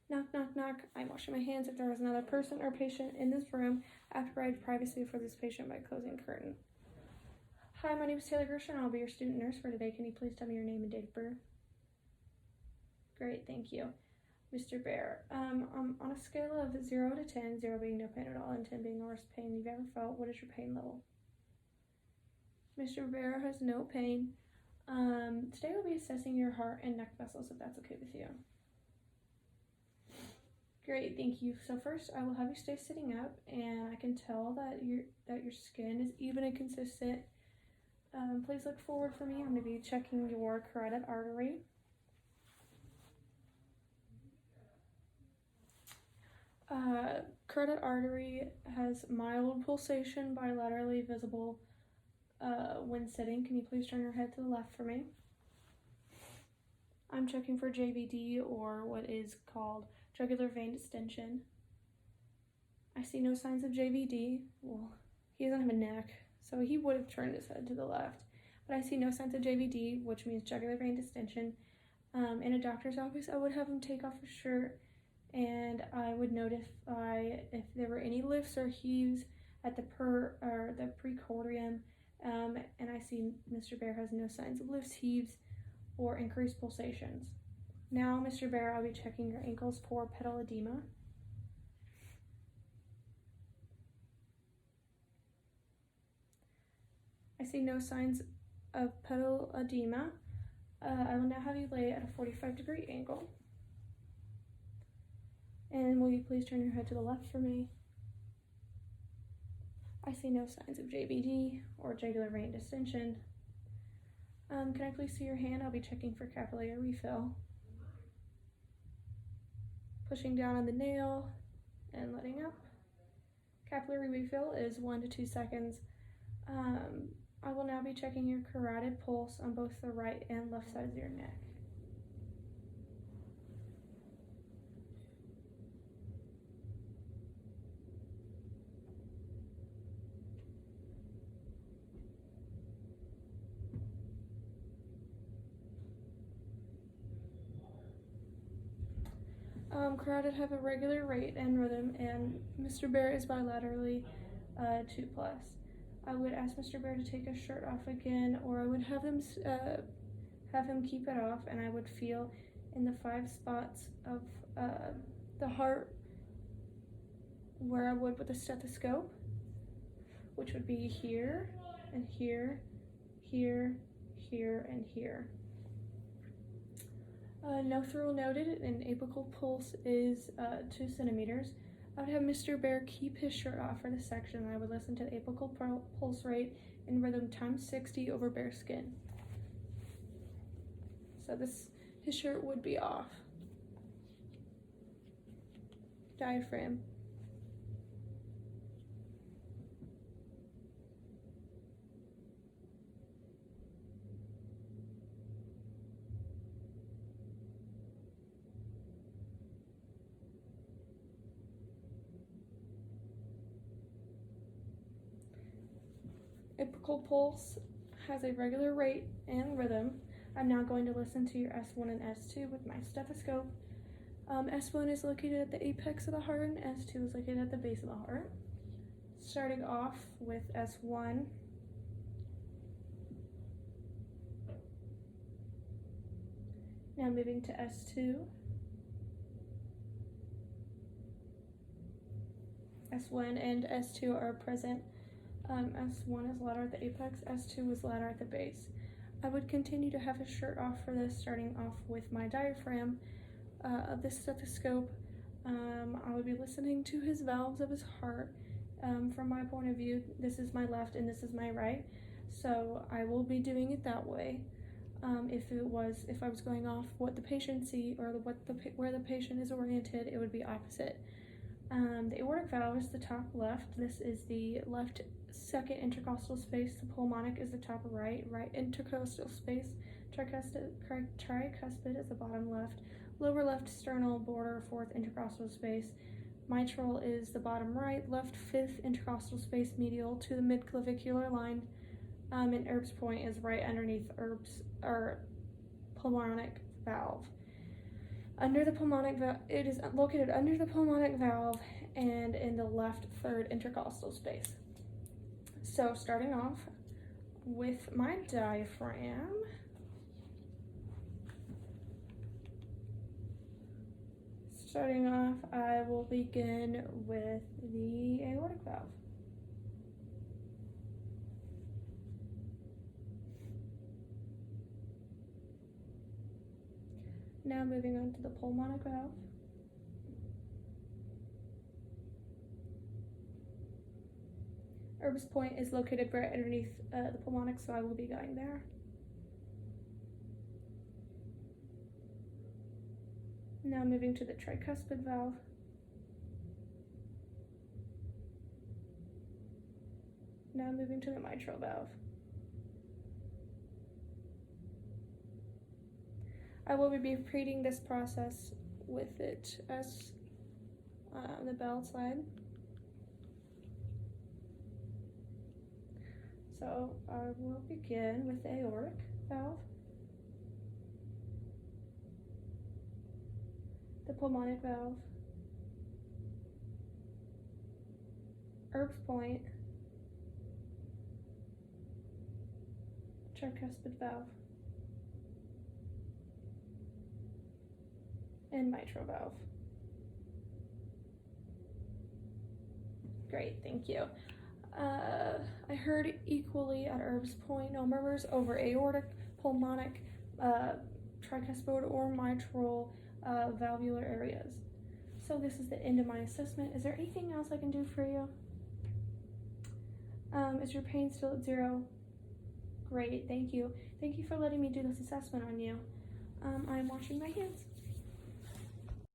Knock, knock, knock. I'm washing my hands if there is another person or patient in this room. I have to provide privacy for this patient by closing the curtain. Hi, my name is Taylor Gershon. I'll be your student nurse for today. Can you please tell me your name and date of birth? Great, thank you. Mr. Bear, on a scale of 0 to 10, 0 being no pain at all and 10 being the worst pain you've ever felt, what is your pain level? Mr. Bear has no pain. Today we'll be assessing your heart and neck vessels, if that's okay with you. Great, thank you. So first, I will have you stay sitting up, and I can tell that your skin is even and consistent. Please look forward for me. I'm going to be checking your carotid artery. Carotid artery has mild pulsation bilaterally visible when sitting. Can you please turn your head to the left for me? I'm checking for JVD, or what is called jugular vein distension. I see no signs of JVD. Well, he doesn't have a neck, so he would have turned his head to the left. But I see no signs of JVD, which means jugular vein distension. In a doctor's office, I would have him take off his shirt, and I would notify if there were any lifts or heaves at the precordium. And I see Mr. Bear has no signs of lifts, heaves, or increased pulsations. Now, Mr. Bear, I'll be checking your ankles for pedal edema. I see no signs of pedal edema. I will now have you lay at a 45-degree angle. And will you please turn your head to the left for me? I see no signs of JVD or jugular vein distension. Can I please see your hand? I'll be checking for capillary refill. Pushing down on the nail and letting up. Capillary refill is 1 to 2 seconds. I will now be checking your carotid pulse on both the right and left sides of your neck. Carotid have a regular rate and rhythm, and Mr. Bear is bilaterally 2+. I would ask Mr. Bear to take his shirt off again, or I would have him keep it off, and I would feel in the 5 spots of the heart where I would with a stethoscope, which would be here and here, here, here, and here. No thrill noted, and apical pulse is 2 centimeters. I would have Mr. Bear keep his shirt off for this section, and I would listen to the apical pulse rate in rhythm times 60 over bare skin. So his shirt would be off. Diaphragm. Apical pulse has a regular rate and rhythm. I'm now going to listen to your S1 and S2 with my stethoscope. S1 is located at the apex of the heart, and S2 is located at the base of the heart. Starting off with S1. Now moving to S2. S1 and S2 are present. S1 is louder at the apex, S2 is louder at the base. I would continue to have his shirt off for this, starting off with my diaphragm of the stethoscope. I would be listening to his valves of his heart. From my point of view, this is my left and this is my right, so I will be doing it that way. If I was going off what the patient see or where the patient is oriented, it would be opposite. The aortic valve is the top left. This is the left second intercostal space. The pulmonic is the top right intercostal space. Tricuspid is the bottom left. Lower left sternal border, fourth intercostal space. Mitral is the bottom right. Left fifth intercostal space medial to the midclavicular line. And Erb's point is right underneath Erb's pulmonic valve. under the pulmonic valve. It is located under the pulmonic valve and in the left third intercostal space. So starting off with my diaphragm, I will begin with the aortic valve. Now moving on to the pulmonic valve. Erb's point is located right underneath the pulmonic, so I will be going there. Now moving to the tricuspid valve. Now moving to the mitral valve. I will be repeating this process with it as the bell slide. So I will begin with the aortic valve, the pulmonic valve, Erb's point, tricuspid valve, and mitral valve. Great, thank you. I heard equally at Erb's point, no murmurs over aortic, pulmonic, tricuspid, or mitral valvular areas. So this is the end of my assessment. Is there anything else I can do for you? Is your pain still at 0? Great, thank you. Thank you for letting me do this assessment on you. I'm washing my hands.